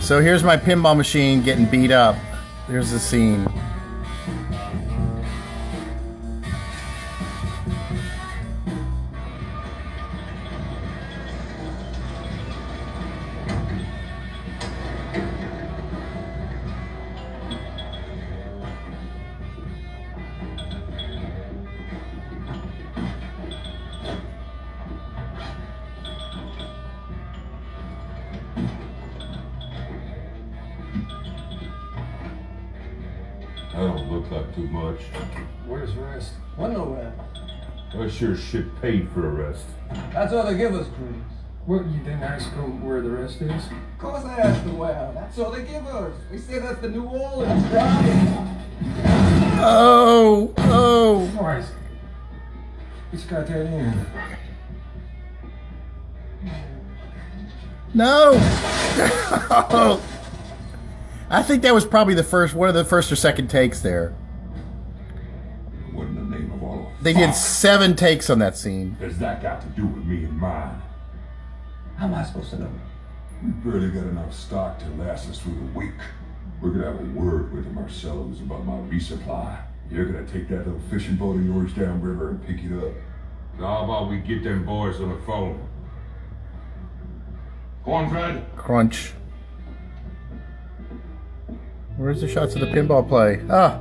So here's my pinball machine getting beat up. Here's the scene. That don't look like too much. Where's the rest? What no rest? I sure shit paid for a rest. That's all they give us, Chris. What, you didn't ask them where the rest is? Of course I asked them well. That's all they give us. They say that's the New Orleans drive. Oh, oh. Christ. It's got that in. No. I think that was probably one of the first or second takes there. What in the name of all? They did 7 takes on that scene. Has that got to do with me and mine? How am I supposed to know? We barely got enough stock to last us through the week. We're gonna have a word with them ourselves about my resupply. You're gonna take that little fishing boat of yours downriver and pick it up. How about we get them boys on the phone? Cornbread? Crunch. Where's the shots of the pinball play? Ah.